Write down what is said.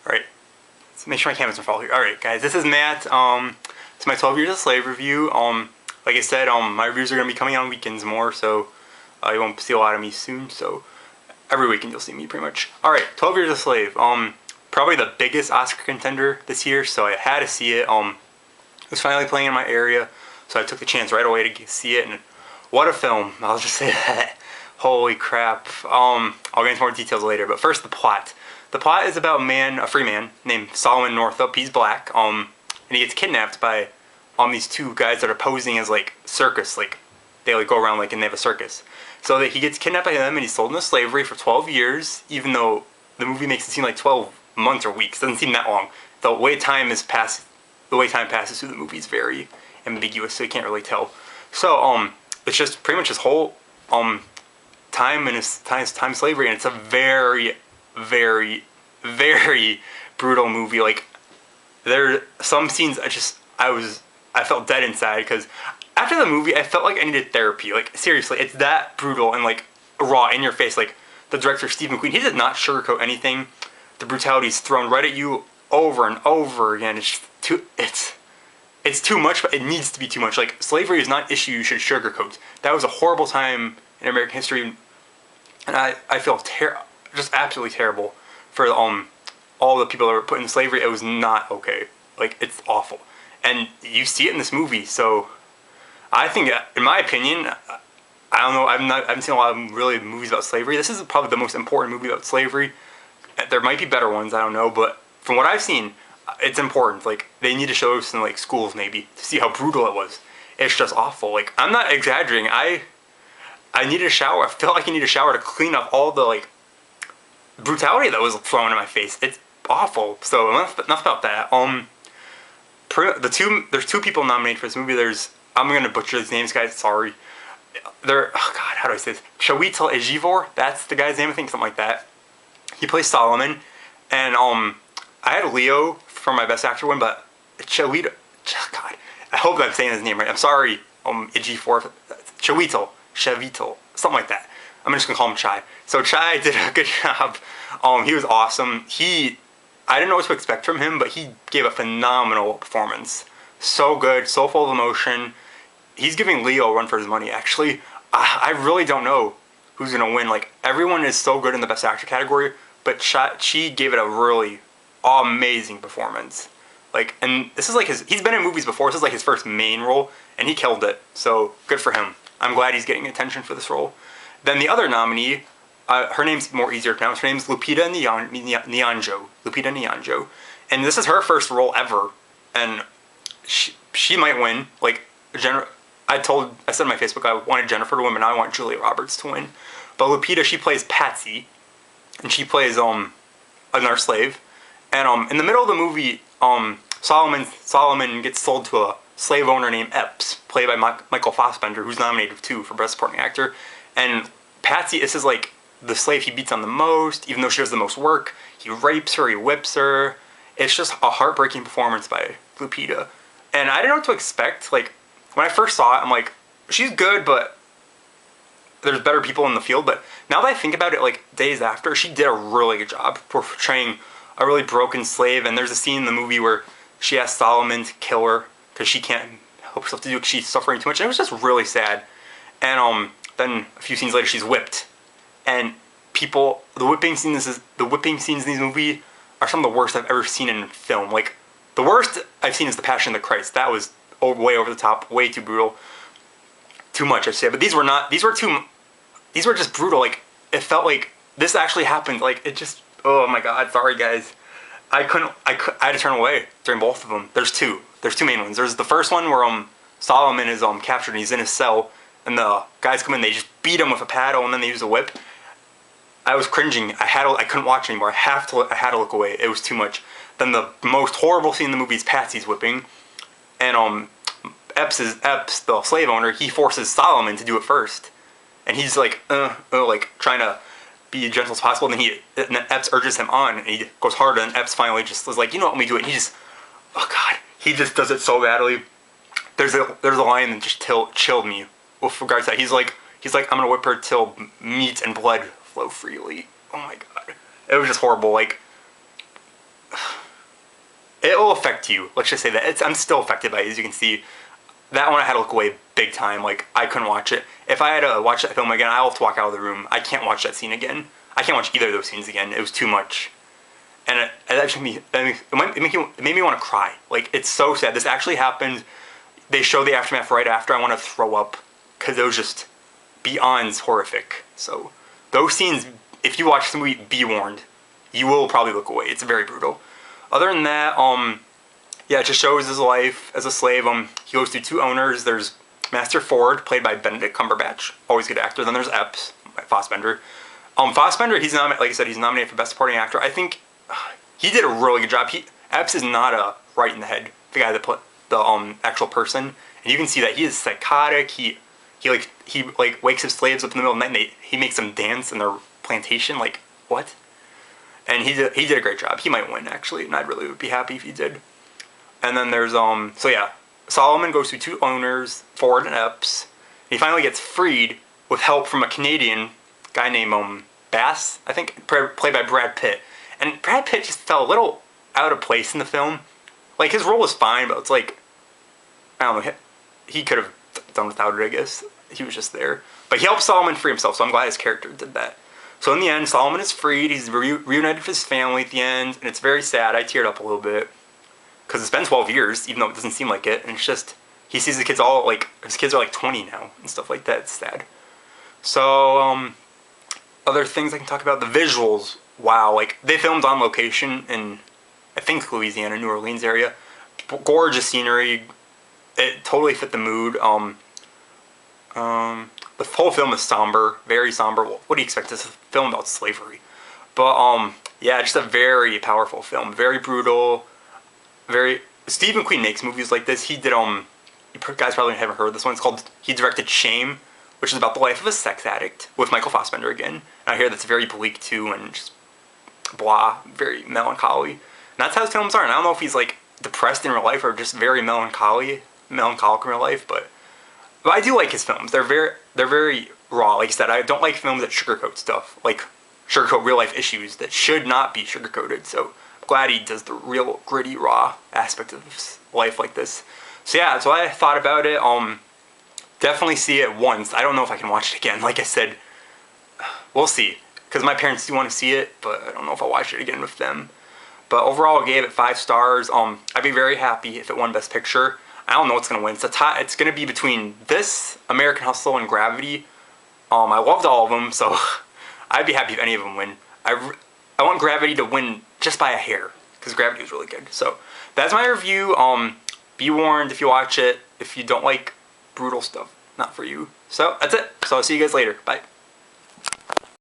Alright, let's make sure my camera's on follow here. Alright guys, this is Matt. It's my 12 Years a Slave review. Like I said, my reviews are going to be coming on weekends more, so you won't see a lot of me soon, so every weekend you'll see me pretty much. Alright, 12 Years a Slave. Probably the biggest Oscar contender this year, so I had to see it. It was finally playing in my area, so I took the chance right away to see it, and what a film. I'll just say that. Holy crap. I'll get into more details later, but first the plot. The plot is about a free man named Solomon Northup. He's black, and he gets kidnapped by these two guys that are posing as like circus, like they like go around like and they have a circus. So that he gets kidnapped by them and he's sold into slavery for 12 years, even though the movie makes it seem like 12 months or weeks. It doesn't seem that long. The way time passes through the movie is very ambiguous, so you can't really tell. So it's just pretty much his whole time in his time slavery, and it's a very, very, very brutal movie. Like, there are some scenes I felt dead inside, because after the movie I felt like I needed therapy. Like, seriously, it's that brutal and like raw in your face. Like, the director Steve McQueen, he did not sugarcoat anything. The brutality is thrown right at you over and over again. It's too much, but it needs to be too much. Like, slavery is not an issue you should sugarcoat. That was a horrible time in American history, and I feel just absolutely terrible for all the people that were put in slavery. It was not okay. Like, it's awful, and you see it in this movie. So I think, in my opinion, I don't know, I haven't seen a lot of really movies about slavery. This is probably the most important movie about slavery. There might be better ones, I don't know, but from what I've seen, it's important. Like, they need to show this in like schools maybe to see how brutal it was. It's just awful. Like, I'm not exaggerating. I needed a shower. I felt like I needed a shower to clean up all the like brutality that was thrown in my face. It's awful. So enough about that. There's two people nominated for this movie. I'm gonna butcher these names, guys. Sorry. Oh God, how do I say this? Chiwetel Ejiofor. That's the guy's name. I think something like that. He plays Solomon, and I had Leo for my Best Actor win, but Chiwetel. God, I hope I'm saying his name right. I'm sorry, Ejiofor. Chiwetel, something like that. I'm just gonna call him Chai. So Chai did a good job. He was awesome. I didn't know what to expect from him, but he gave a phenomenal performance. So good, so full of emotion. He's giving Leo a run for his money, actually. I really don't know who's gonna win. Like, everyone is so good in the Best Actor category, but she gave it a really amazing performance. Like, and this is like he's been in movies before. This is like his first main role, and he killed it. So good for him. I'm glad he's getting attention for this role. Then the other nominee, her name's more easier to pronounce. Her name's Lupita Nyong'o. Lupita Nyong'o, and this is her first role ever, and she might win. Like, I said on my Facebook I wanted Jennifer to win, but now I want Julia Roberts to win. But Lupita, she plays Patsy, and she plays another slave, and in the middle of the movie, Solomon gets sold to a slave owner named Epps, played by Michael Fassbender, who's nominated too for Best Supporting Actor. And Patsy, this is like the slave he beats on the most, even though she does the most work. He rapes her, he whips her. It's just a heartbreaking performance by Lupita. And I didn't know what to expect. Like, when I first saw it, I'm like, she's good, but there's better people in the field. But now that I think about it, like, days after, she did a really good job for portraying a really broken slave. And there's a scene in the movie where she asks Solomon to kill her because she can't help herself to do it because she's suffering too much. And it was just really sad. And then a few scenes later, she's whipped. And the whipping scenes in these movies are some of the worst I've ever seen in film. Like, the worst I've seen is The Passion of the Christ. That was way over the top, way too brutal. Too much, I'd say. But these were just brutal. Like, it felt like this actually happened. Like, it just, oh my God, sorry guys. I had to turn away during both of them. There's two main ones. There's the first one where Solomon is captured and he's in his cell, and the guys come in, they just beat him with a paddle, and then they use a whip. I was cringing. I couldn't watch anymore. I had to look away. It was too much. Then the most horrible scene in the movie is Patsy's whipping, and Epps, the slave owner, he forces Solomon to do it first, and he's like, like trying to be as gentle as possible. And then Epps urges him on, and he goes harder. And Epps finally just was like, you know what, let me do it. And he just, oh God, he just does it so badly. There's a line that just chilled me with regards to that. He's like, I'm gonna whip her till meat and blood flow freely. Oh my God, it was just horrible. Like, will affect you. Let's just say that I'm still affected by it. As you can see, that one I had to look away big time. Like, I couldn't watch it. If I had to watch that film again, I'll have to walk out of the room. I can't watch that scene again. I can't watch either of those scenes again. It was too much. And it actually it made me want to cry. Like, it's so sad. This actually happened. They show the aftermath right after. I want to throw up because it was just beyond horrific. So those scenes, if you watch the movie, be warned. You will probably look away. It's very brutal. Other than that, yeah, it just shows his life as a slave. He goes through two owners. There's Master Ford, played by Benedict Cumberbatch, always good actor. Then there's Epps, Fassbender. Fassbender, he's like I said, he's nominated for Best Supporting Actor. I think he did a really good job. Epps is not a right in the head, the guy that put the actual person, and you can see that he is psychotic. He wakes his slaves up in the middle of the night. And he makes them dance in their plantation. Like, what? And he did a great job. He might win, actually, and I'd really be happy if he did. And then there's so yeah, Solomon goes through two owners, Ford and Epps. And he finally gets freed with help from a Canadian guy named Bass, I think, played by Brad Pitt. And Brad Pitt just felt a little out of place in the film. Like, his role was fine, but it's like, I don't know, he could have done without it, I guess. He was just there. But he helped Solomon free himself, so I'm glad his character did that. So in the end, Solomon is freed. He's reunited with his family at the end, and it's very sad. I teared up a little bit. Because it's been 12 years, even though it doesn't seem like it. And it's just, he sees the kids all, like, his kids are like 20 now, and stuff like that. It's sad. So, other things I can talk about. The visuals, wow. Like, they filmed on location in, I think, Louisiana, New Orleans area. Gorgeous scenery. It totally fit the mood. The whole film is somber, very somber. What do you expect? This is a film about slavery. But, yeah, just a very powerful film. Very brutal. Steve McQueen makes movies like this. He did, you guys probably haven't heard of this one. It's called, he directed Shame, which is about the life of a sex addict, with Michael Fassbender again. And I hear that's very bleak, too, and just blah, very melancholy. And that's how his films are. And I don't know if he's, like, depressed in real life or just very melancholic in real life, but I do like his films. They're very raw. Like I said, I don't like films that sugarcoat stuff, like sugarcoat real life issues that should not be sugarcoated. So I'm glad he does the real gritty, raw aspect of his life like this. So yeah, that's what I thought about it. Definitely see it once. I don't know if I can watch it again. Like I said, we'll see. Because my parents do want to see it, but I don't know if I'll watch it again with them. But overall, I gave it 5 stars. I'd be very happy if it won Best Picture. I don't know what's going to win. It's going to be between this, American Hustle, and Gravity. I loved all of them, so I'd be happy if any of them win. I want Gravity to win just by a hair, because Gravity was really good. So that's my review. Be warned if you watch it. If you don't like brutal stuff, not for you. So that's it. So I'll see you guys later. Bye.